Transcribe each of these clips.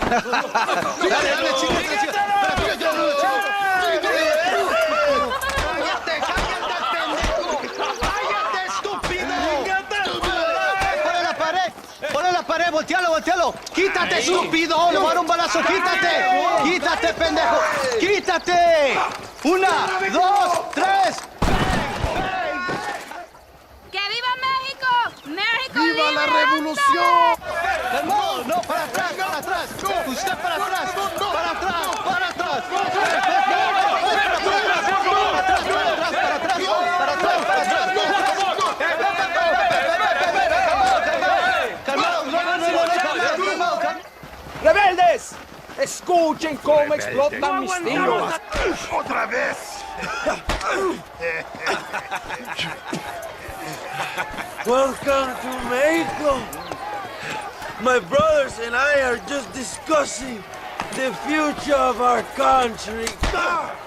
Dale, chicos, ¡cállate, estúpido! ¡Ponle la pared! ¡Voltealo! ¡Quítate, estúpido! ¡Le voy a dar un balazo! ¡Quítate, pendejo! ¡Quítate! 1, 2, 3. ¡Que viva México! ¡México ¡Viva la libre! revolución! No, para atrás. Usted para atrás. ¡Rebeldes! Escuchen cómo explotan mis tiros. ¡Otra vez! Welcome to Mexico. My brothers and I are just discussing the future of our country.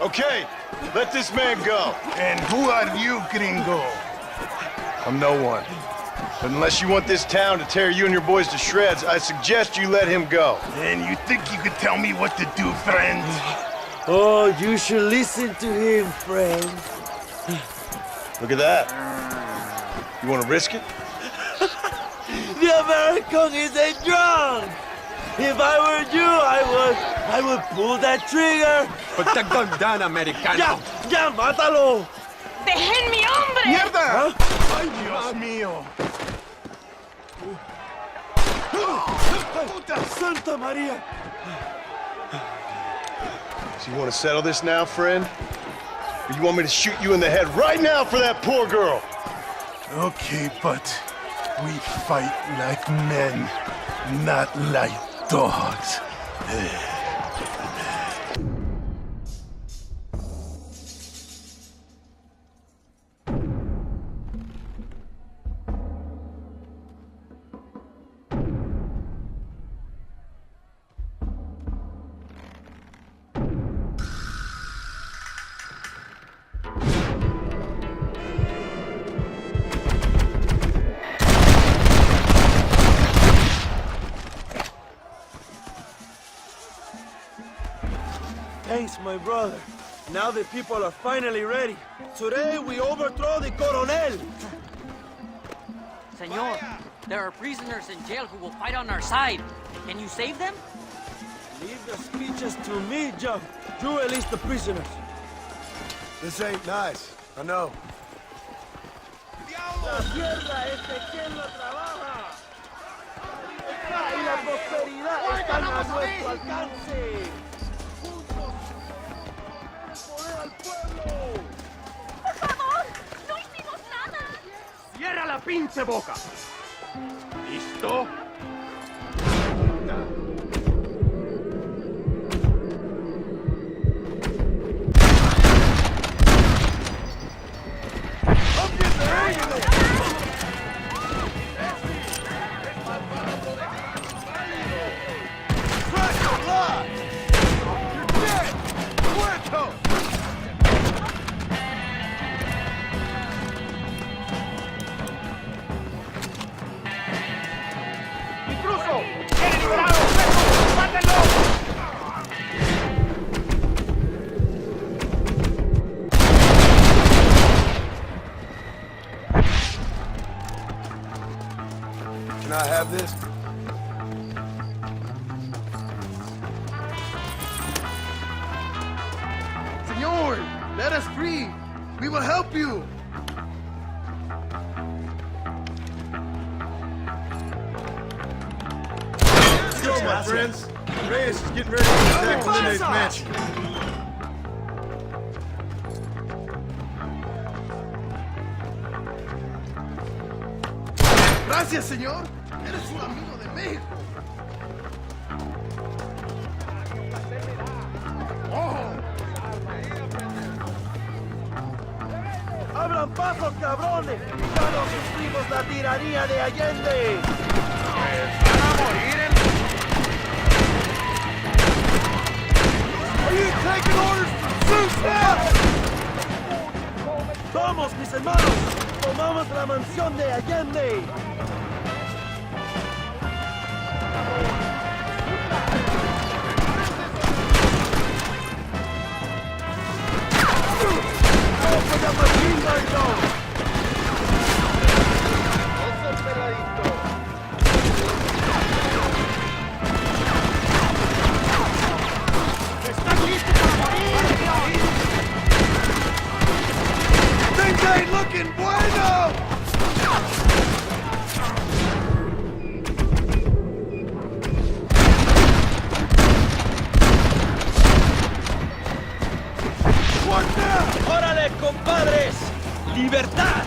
Okay, let this man go. And who are you, gringo? I'm no one. But unless you want this town to tear you and your boys to shreds, I suggest you let him go. And you think you could tell me what to do, friend? Oh, you should listen to him, friend. Look at that. You want to risk it? The American is a drunk. If I were you, I would pull that trigger. Put the gun down, americano. Ya, mátalo. ¡Dejen mi hombre! ¡Mierda! ¡Ay, Dios mío! Puta Santa María. So you want to settle this now, friend? Or you want me to shoot you in the head right now for that poor girl? Okay, but we fight like men, not like dogs. Thanks, my brother. Now the people are finally ready. Today we overthrow the Coronel. Senor, there are prisoners in jail who will fight on our side. Can you save them? Leave the speeches to me, John. You release the prisoners. This ain't nice. I know. La tierra es de quien la trabaja. Y la prosperidad están a nuestro alcance. ¡Poder al pueblo! ¡Por favor! ¡No hicimos nada! ¡Cierra la pinche boca! ¿Listo? Can I have this? Senor, let us free. We will help you. Let's go, my friends. Reyes is getting ready to attack Monday's mansion. Gracias, señor. Eres un amigo de México. ¡Abran paso, cabrones! ¡Ya no sufrimos la tiranía de Allende! ¡Van a morir en... Are you taking orders from Zeus? ¡Vamos, mis hermanos! ¡Tomamos la mansión de Allende! machine gun, John. Things ain't looking bueno! ¡Órale, compadres! ¡Libertad!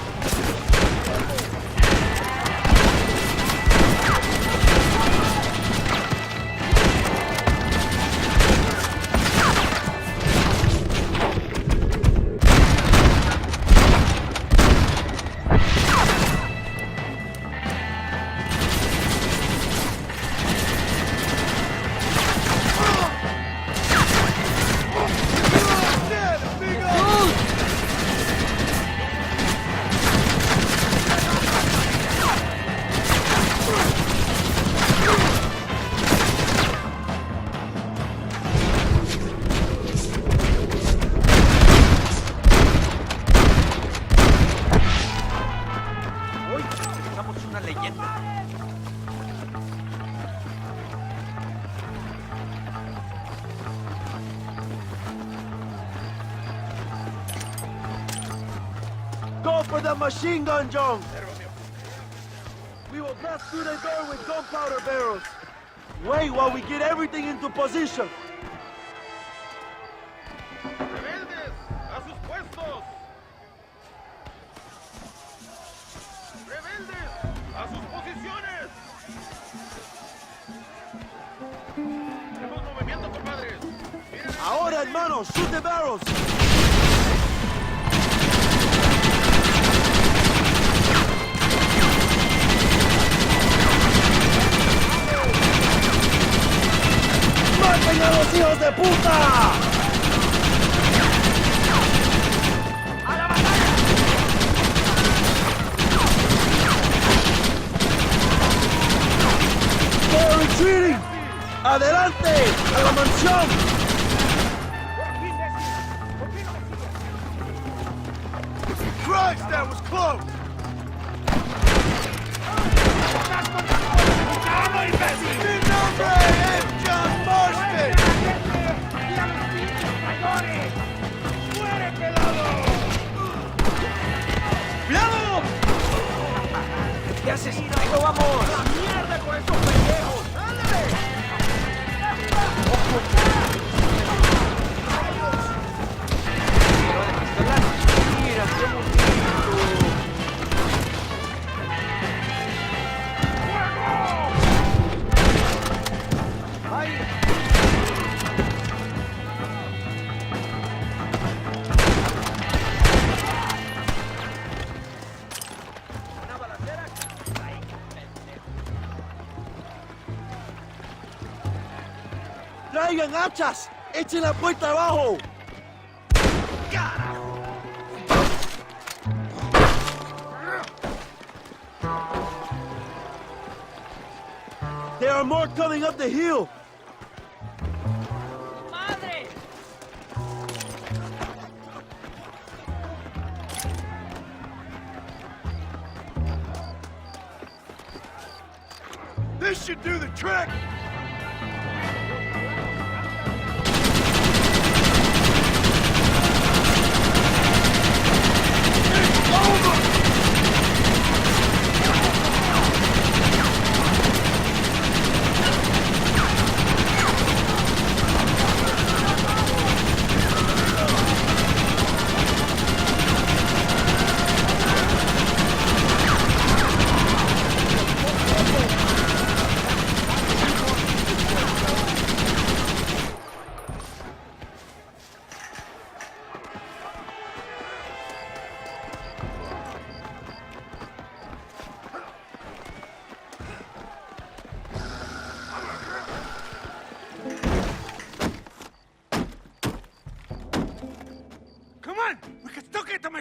Go for the machine gun, John! We will blast through the door with gunpowder barrels. Wait while we get everything into position. ¡Rebeldes! ¡A sus puestos! ¡Rebeldes! ¡A sus posiciones! ¡Tenemos movimiento, compadres! Ahora, hermanos, shoot the barrels! ¡Maten a los hijos de puta! ¡A la batalla! ¡They're retreating! ¡Adelante! ¡A la mansión! Christ, that was close! Mi nombre es John Marston! ¡Cuidado! ¿Qué haces? ¡Ahí no vamos! ¡Mierda con estos pendejos! ¡Ándale! ¡Mira, qué bonito! ¡Traigan hachas! ¡Echen la puerta abajo! There are more coming up the hill! ¡Madre! This should do the trick!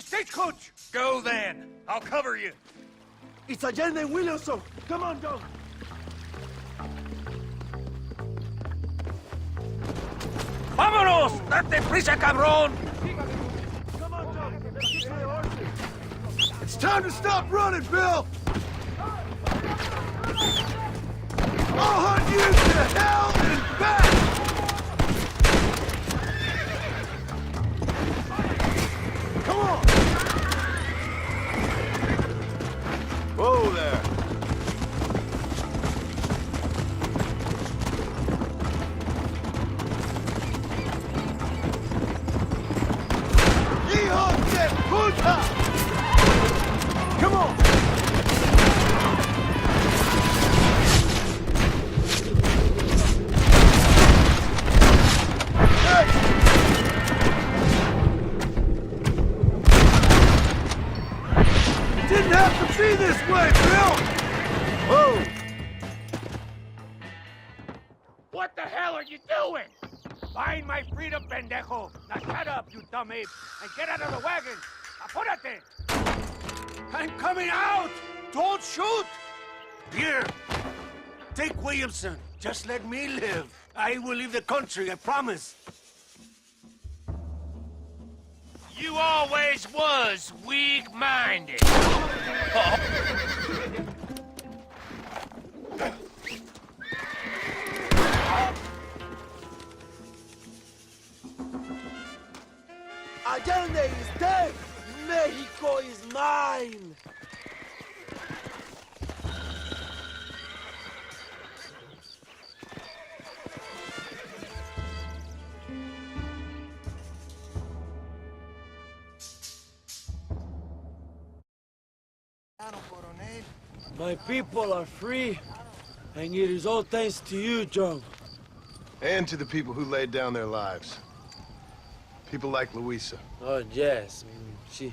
Stagecoach! Go then. I'll cover you. It's Allende and Williamson. Come on, John. ¡Vámonos! ¡Date prisa, cabrón! Come on, John. Let's get to the horses. time to stop running, Bill! I'll hunt you to hell and back! Come on! Whoa there. Come on! Hey! It didn't have to be this way, Bill! Whoa! What the hell are you doing? Find my freedom, pendejo! Now shut up, you dumb ape, and get out of the wagon! Apúrate! I'm coming out! Don't shoot! Here, take Williamson. Just let me live. I will leave the country, I promise. You always was weak-minded. Allende is dead! Mexico is mine! My people are free, and it is all thanks to you, John. And to the people who laid down their lives. People like Luisa. Oh, yes. She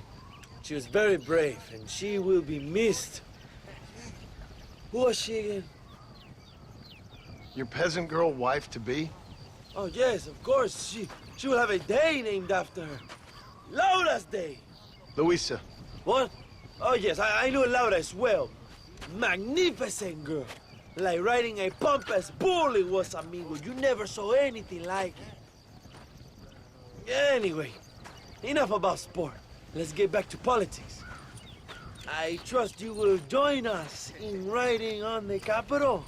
was very brave, and she will be missed. Who was she again? Your peasant girl wife-to-be? Oh, yes, of course. She will have a day named after her. Laura's Day. Luisa. What? Oh, yes, I know Laura as well. Magnificent girl. Like riding a pompous bull it was, amigo. You never saw anything like it. Anyway, enough about sport. Let's get back to politics. I trust you will join us in riding on the Capitol.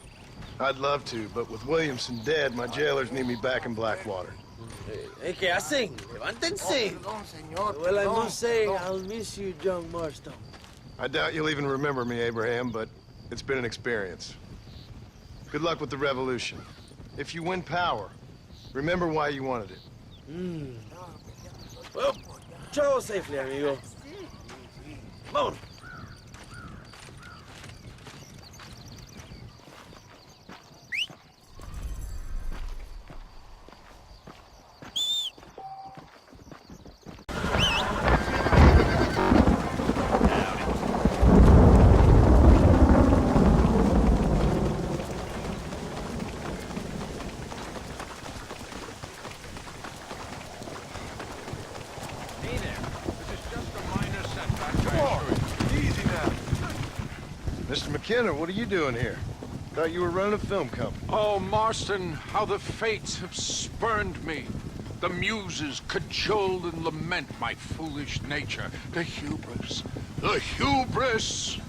I'd love to, but with Williamson dead, my jailers need me back in Blackwater. ¿Qué hacen? Levántense. Well, I must say, I'll miss you, John Marston. I doubt you'll even remember me, Abraham, but it's been an experience. Good luck with the revolution. If you win power, remember why you wanted it. Well, travel safely, amigo. Vámonos. Mr. McKenna, what are you doing here? Thought you were running a film company. Oh, Marston, how the fates have spurned me. The muses cajole and lament my foolish nature. The hubris. The hubris!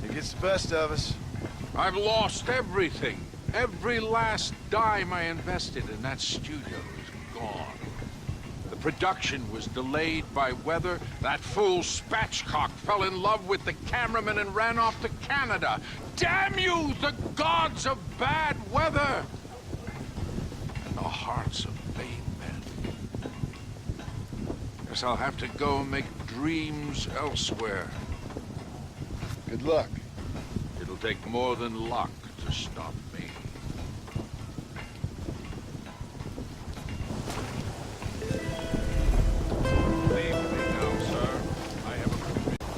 It gets the best of us. I've lost everything. Every last dime I invested in that studio is gone. The production was delayed by weather. That fool spatchcock fell in love with the cameraman and ran off to Canada. Damn you, the gods of bad weather! And the hearts of vain men. Guess I'll have to go make dreams elsewhere. Good luck. It'll take more than luck to stop me. Leave me now, sir. I have a commitment.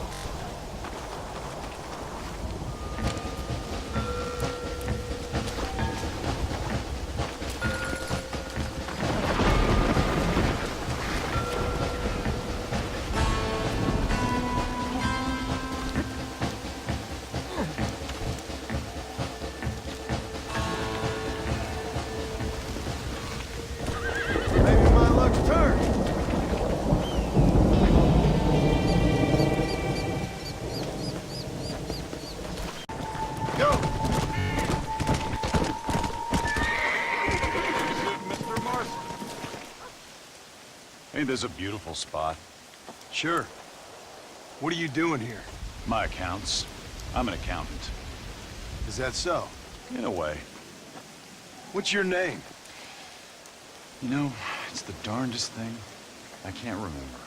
think this is a beautiful spot? Sure. What are you doing here? My accounts. I'm an accountant. Is that so? In a way. What's your name? You know, it's the darndest thing. I can't remember.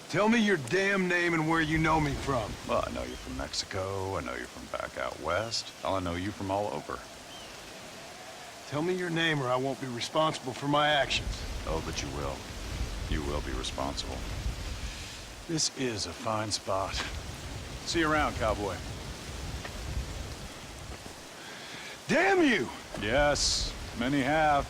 Tell me your damn name and where you know me from. Well, I know you're from Mexico. I know you're from back out west. I know you from all over. Tell me your name or I won't be responsible for my actions. Oh, but you will. You will be responsible. This is a fine spot. See you around, cowboy. Damn you! Yes, many have.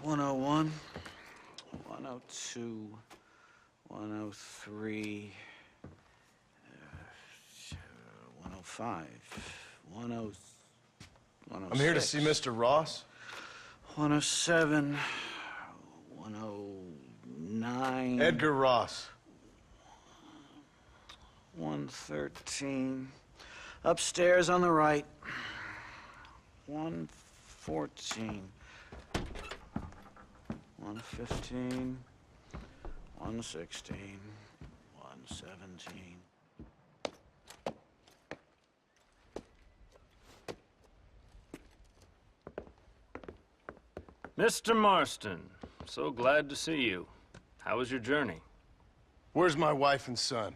.101, 102, 103, 105, 106. I'm here to see Mr. Ross. 107, 109. Edgar Ross. 113. Upstairs on the right. 114. 115. 116. 117. Mr. Marston, so glad to see you. How was your journey? Where's my wife and son?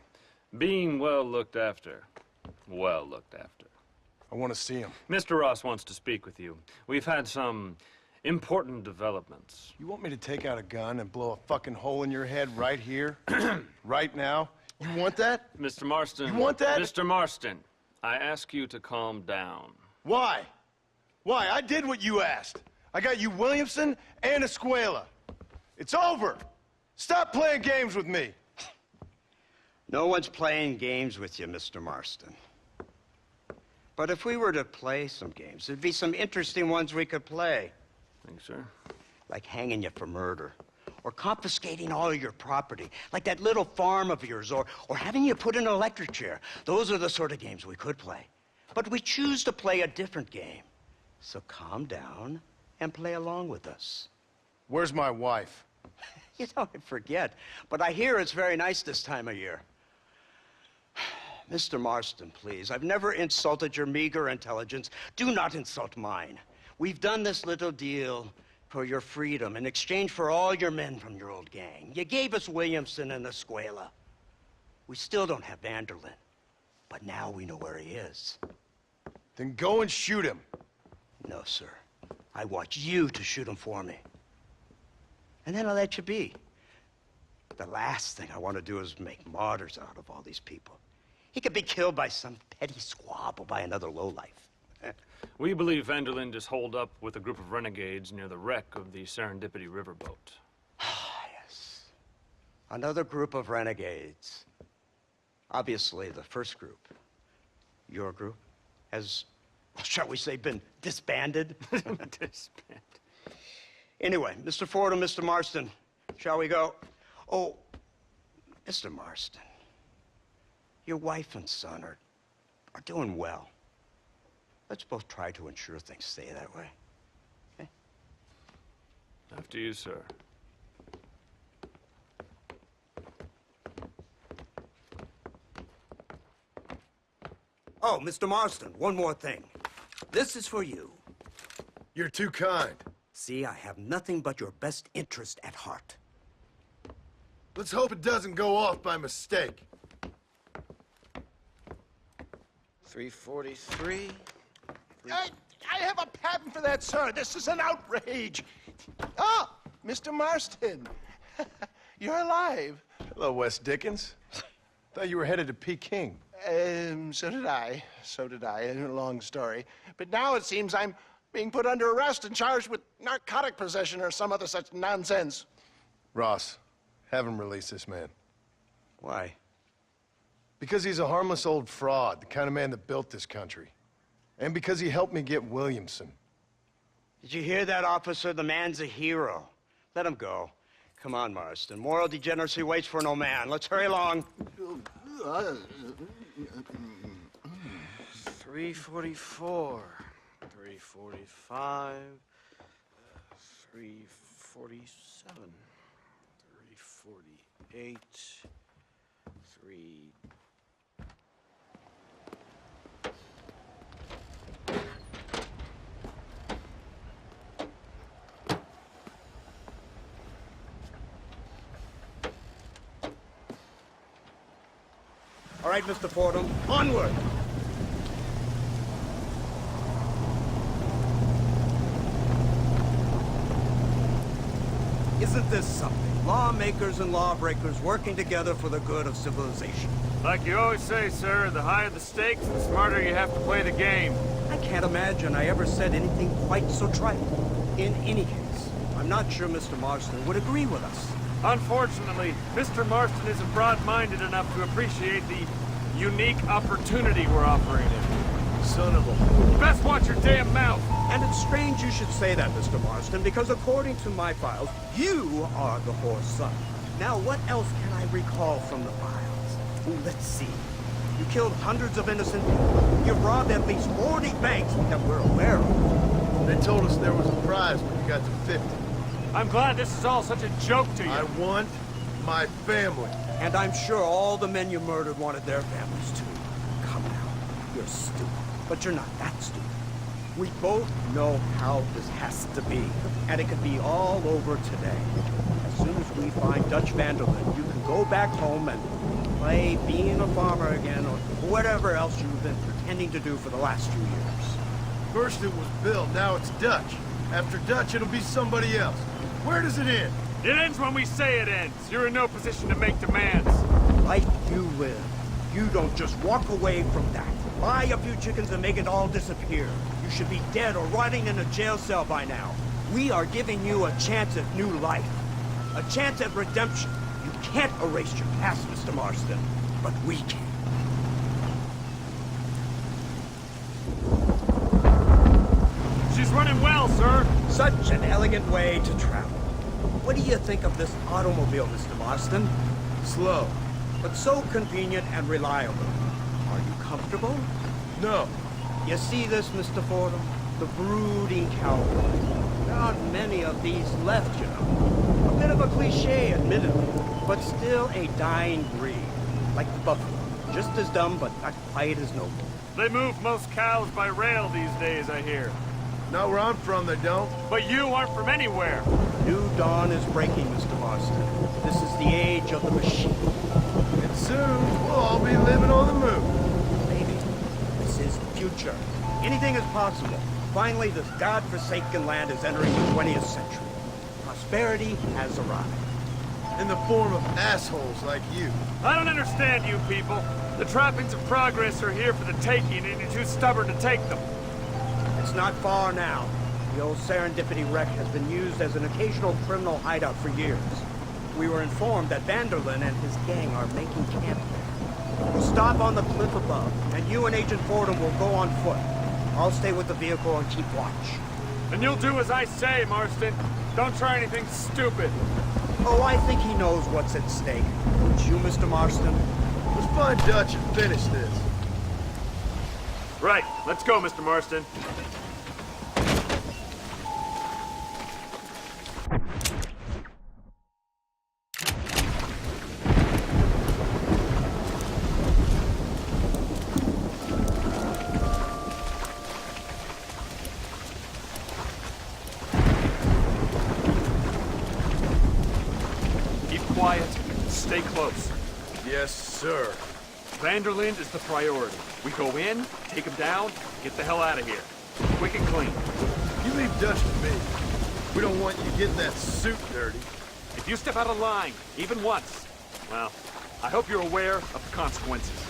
Being well looked after. Well looked after. I want to see him. Mr. Ross wants to speak with you. We've had some important developments. You want me to take out a gun and blow a fucking hole in your head right here? Right now? You want that? Mr. Marston. You want that? Mr. Marston, I ask you to calm down. Why? Why? I did what you asked. I got you Williamson and Escuela. It's over. Stop playing games with me. No one's playing games with you, Mr. Marston. But if we were to play some games, there'd be some interesting ones we could play. Thanks, sir. Like hanging you for murder, or confiscating all of your property, like that little farm of yours, or having you put in an electric chair. Those are the sort of games we could play. But we choose to play a different game. So calm down and play along with us. Where's my wife? You know, I forget, but I hear it's very nice this time of year. Mr. Marston, please, I've never insulted your meager intelligence. Do not insult mine. We've done this little deal for your freedom in exchange for all your men from your old gang. You gave us Williamson and Escuela. We still don't have Vanderlyn, but now we know where he is. Then go and shoot him. No, sir. I want you to shoot him for me. And then I'll let you be. The last thing I want to do is make martyrs out of all these people. He could be killed by some petty squabble by another lowlife. We believe Vanderlyn is holed up with a group of renegades near the wreck of the Serendipity riverboat. Yes. Another group of renegades. Obviously, the first group, your group, has, shall we say, been disbanded? Disbanded. Anyway, Mr. Ford and Mr. Marston, shall we go? Oh, Mr. Marston, your wife and son are doing well. Let's both try to ensure things stay that way. Okay? After you, sir. Oh, Mr. Marston, one more thing. This is for you. You're too kind. See, I have nothing but your best interest at heart. Let's hope it doesn't go off by mistake. 343. I have a patent for that, sir. This is an outrage. Ah, Mr. Marston. You're alive. Hello, Wes Dickens. Thought you were headed to Peking. So did I. A long story. But now it seems I'm being put under arrest and charged with narcotic possession or some other such nonsense. Ross, have him release this man. Why? Because he's a harmless old fraud, the kind of man that built this country. And because he helped me get Williamson. Did you hear that, officer? The man's a hero. Let him go. Come on, Marston. Moral degeneracy waits for no man. Let's hurry along. 344. 345. 347. 348. 3... All right, Mr. Fordham, onward! Isn't this something? Lawmakers and lawbreakers working together for the good of civilization. Like you always say, sir, the higher the stakes, the smarter you have to play the game. I can't imagine I ever said anything quite so trite. In any case, I'm not sure Mr. Marston would agree with us. Unfortunately, Mr. Marston isn't broad-minded enough to appreciate the unique opportunity we're offering him. Son of a... You best watch your damn mouth! And it's strange you should say that, Mr. Marston, because according to my files, you are the whore's son. Now, what else can I recall from the files? Ooh, let's see. You killed hundreds of innocent people. You robbed at least 40 banks that we're aware of. They told us there was a prize when we got to 50. I'm glad this is all such a joke to you. I want my family. And I'm sure all the men you murdered wanted their families too. Come now, you're stupid. But you're not that stupid. We both know how this has to be. And it could be all over today. As soon as we find Dutch Vanderlyn, you can go back home and play being a farmer again or whatever else you've been pretending to do for the last few years. First it was Bill, now it's Dutch. After Dutch, it'll be somebody else. Where does it end? It ends when we say it ends. You're in no position to make demands. Life you live. You don't just walk away from that. Buy a few chickens and make it all disappear. You should be dead or rotting in a jail cell by now. We are giving you a chance at new life. A chance at redemption. You can't erase your past, Mr. Marston. But we can. She's running well, sir. Such an elegant way to travel. What do you think of this automobile, Mr. Marston? Slow. But so convenient and reliable. Are you comfortable? No. You see this, Mr. Fordham? The brooding cowboy. There aren't many of these left, you know. A bit of a cliche, admittedly, but still a dying breed. Like the buffalo. Just as dumb, but not quite as noble. They move most cows by rail these days, I hear. Not where I'm from, they don't. But you aren't from anywhere. New dawn is breaking, Mr. Marston. This is the age of the machine. And soon, we'll all be living on the moon. Maybe. This is the future. Anything is possible. Finally, this godforsaken land is entering the 20th century. Prosperity has arrived. In the form of assholes like you. I don't understand you people. The trappings of progress are here for the taking, and you're too stubborn to take them. It's not far now. The old Serendipity wreck has been used as an occasional criminal hideout for years. We were informed that Vanderlyn and his gang are making camp there. We'll stop on the cliff above, and you and Agent Fordham will go on foot. I'll stay with the vehicle and keep watch. And you'll do as I say, Marston. Don't try anything stupid. Oh, I think he knows what's at stake. Don't you, Mr. Marston? Let's find Dutch and finish this. Right. Let's go, Mr. Marston. sir. Vanderlind is the priority. We go in, take him down, get the hell out of here. Quick and clean. You leave Dutch to me. We don't want you getting that suit dirty. If you step out of line, even once, well, I hope you're aware of the consequences.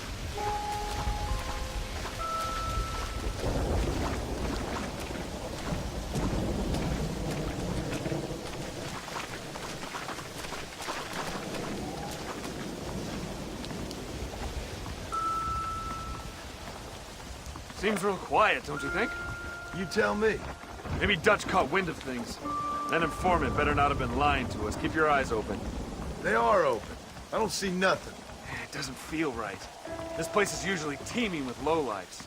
Seems real quiet, don't you think? You tell me. Maybe Dutch caught wind of things. That informant better not have been lying to us. Keep your eyes open. They are open. I don't see nothing. It doesn't feel right. This place is usually teeming with lowlifes.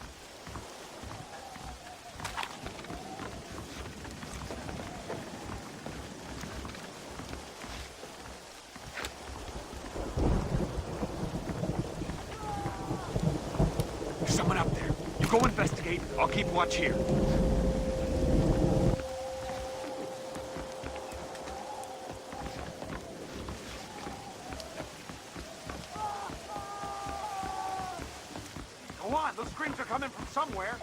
There's someone up there. You go investigate. I'll keep watch here. Go on, those screams are coming from somewhere.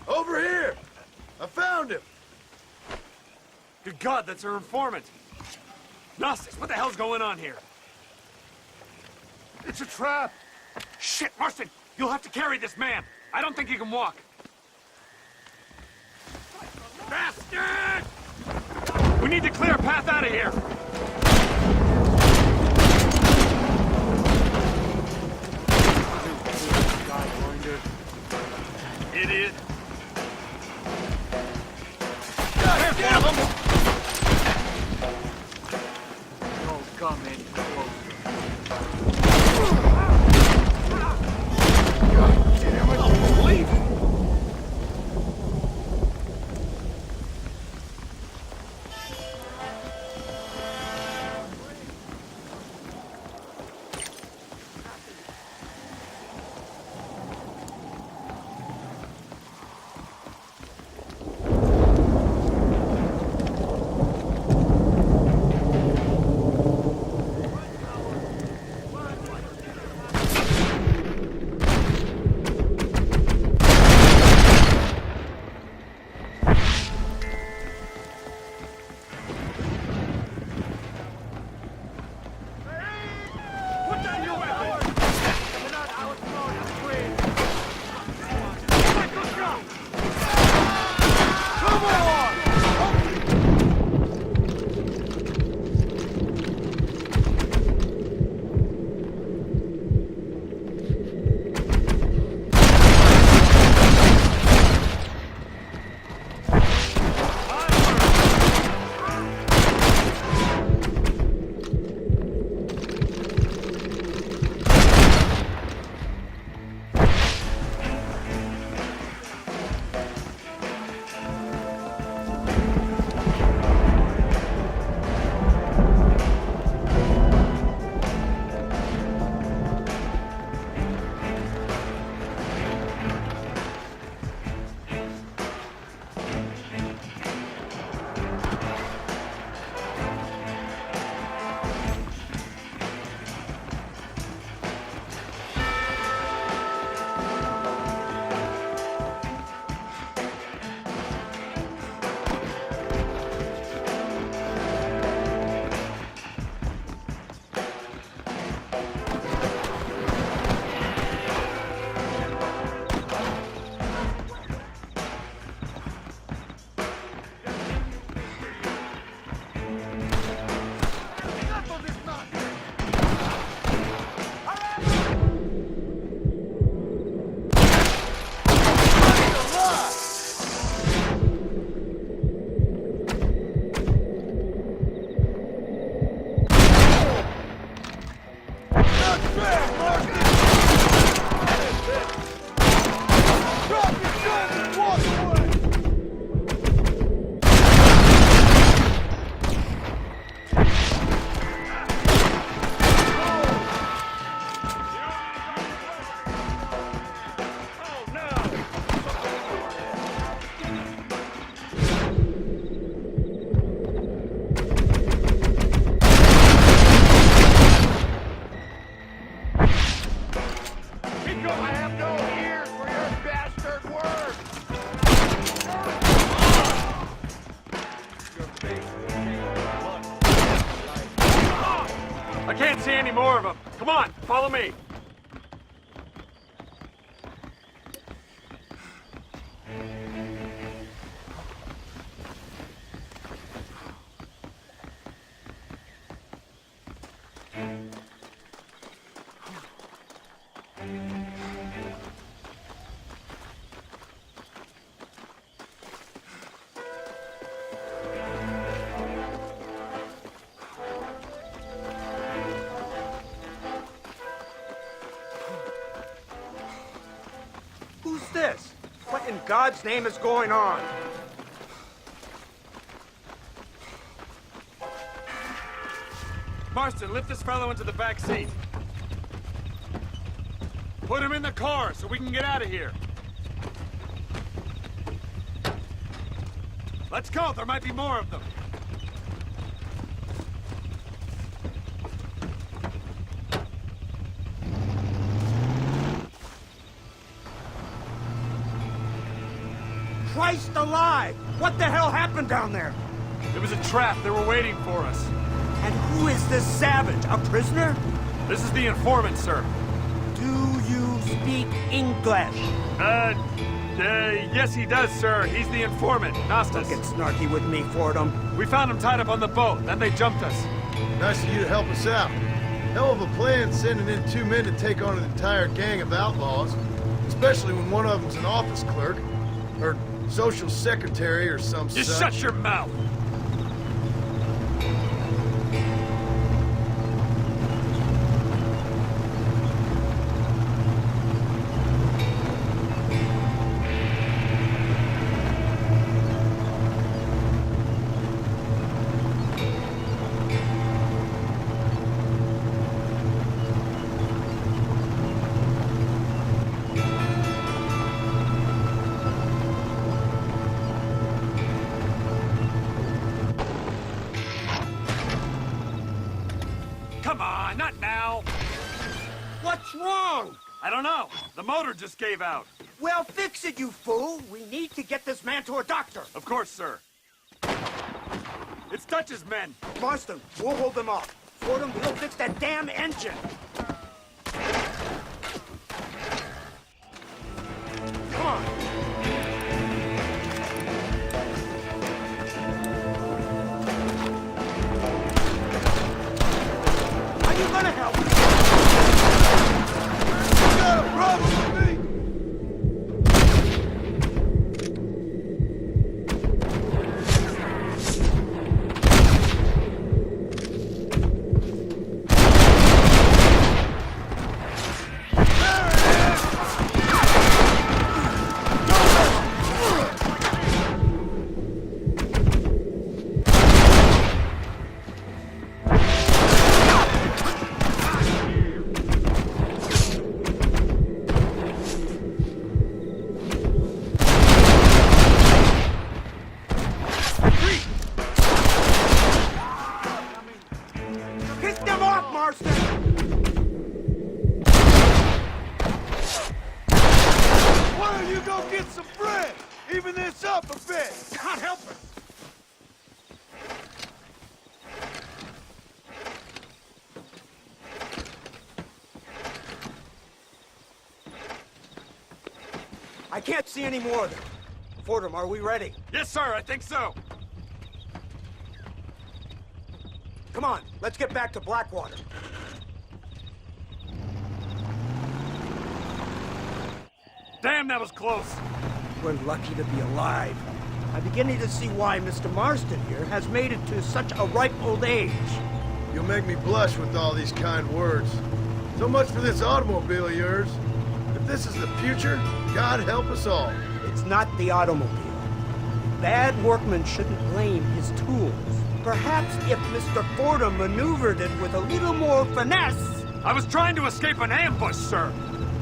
Over here! I found him! Good God, that's our informant. Gnostics, what the hell's going on here? It's a trap. Shit, Marston, you'll have to carry this man. I don't think he can walk. Bastard! We need to clear a path out of here. Idiot. Don't come any closer. God damn it. I don't believe it. Come on, follow me. Who's this? What in God's name is going on? Marston, lift this fellow into the back seat. Put him in the car so we can get out of here. Let's go, there might be more of them. Christ alive! What the hell happened down there? It was a trap, they were waiting for us. And who is this savage? A prisoner? This is the informant, sir. Do you speak English? Yes he does, sir. He's the informant, Nastas. Don't get snarky with me, Fordham. We found him tied up on the boat, then they jumped us. Nice of you to help us out. Hell of a plan sending in 2 men to take on an entire gang of outlaws, especially when one of them's an office clerk, or social secretary or some such. Just shut your mouth! Come on, not now! What's wrong? I don't know. The motor just gave out. Well, fix it, you fool. We need to get this man to a doctor. Of course, sir. It's Dutch's men. Marston, we'll hold them off. Fordham, we'll fix that damn engine. Come on. Are you gonna help? You got a problem with me? Pick them off, Marston! Why don't you go get some bread? Even this up a bit. Can't help it. I can't see any more of them. Fordham, are we ready? Yes, sir, I think so. Come on, let's get back to Blackwater. Damn, that was close. We're lucky to be alive. I'm beginning to see why Mr. Marston here has made it to such a ripe old age. You'll make me blush with all these kind words. So much for this automobile of yours. If this is the future, God help us all. It's not the automobile. Bad workmen shouldn't blame his tools. Perhaps if Mr. Fordham maneuvered it with a little more finesse. I was trying to escape an ambush, sir.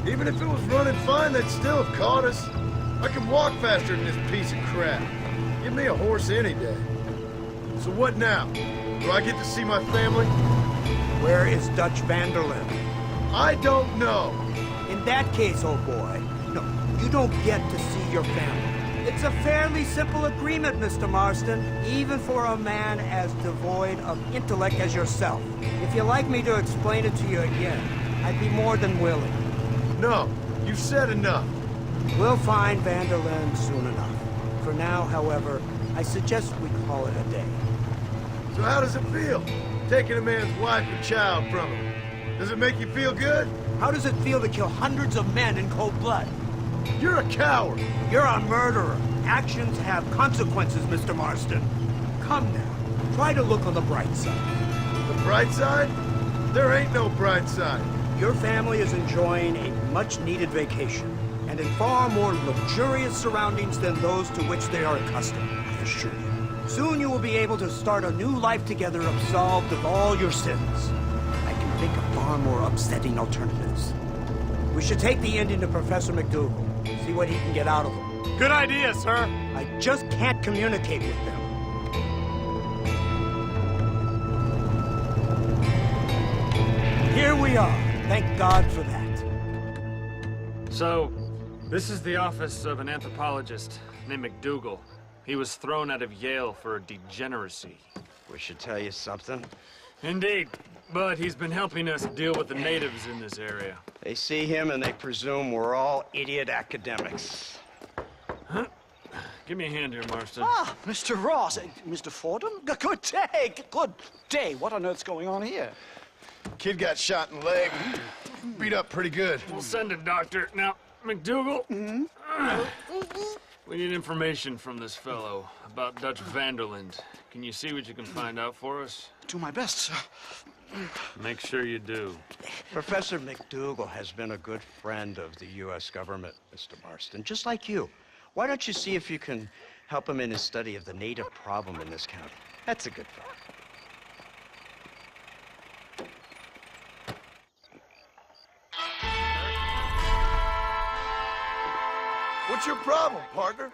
Even if it was running fine, they'd still have caught us. I can walk faster than this piece of crap. Give me a horse any day. So what now? Do I get to see my family? Where is Dutch Vanderlyn? I don't know. In that case, old boy, no, you don't get to see your family. It's It's a fairly simple agreement, Mr. Marston, even for a man as devoid of intellect as yourself. If you'd like me to explain it to you again, I'd be more than willing. No, you've said enough. We'll find Vanderlyn soon enough. For now, however, I suggest we call it a day. So how does it feel, taking a man's wife and child from him? Does it make you feel good? How does it feel to kill hundreds of men in cold blood? You're a coward. You're a murderer. Actions have consequences, Mr. Marston. Come now, try to look on the bright side. The bright side? There ain't no bright side. Your family is enjoying a much-needed vacation, and in far more luxurious surroundings than those to which they are accustomed, I assure you. Soon you will be able to start a new life together, absolved of all your sins. I can think of far more upsetting alternatives. We should take the Indian to Professor McDougal, see what he can get out of him. Good idea, sir. I just can't communicate with them. Here we are. Thank God for that. So, this is the office of an anthropologist named McDougal. He was thrown out of Yale for degeneracy. We should tell you something. Indeed, but he's been helping us deal with the natives in this area. They see him and they presume we're all idiot academics. Huh? Give me a hand here, Marston. Ah, Mr. Ross. Mr. Fordham? Good day. Good day. What on earth's going on here? Kid got shot in the leg. Beat up pretty good. We'll send a doctor. Now, McDougal, we need information from this fellow about Dutch Vanderlyn. Can you see what you can find out for us? Do my best, sir. Make sure you do. Professor McDougal has been a good friend of the U.S. government, Mr. Marston, just like you. Why don't you see if you can help him in his study of the native problem in this county? That's a good thought. What's your problem, partner?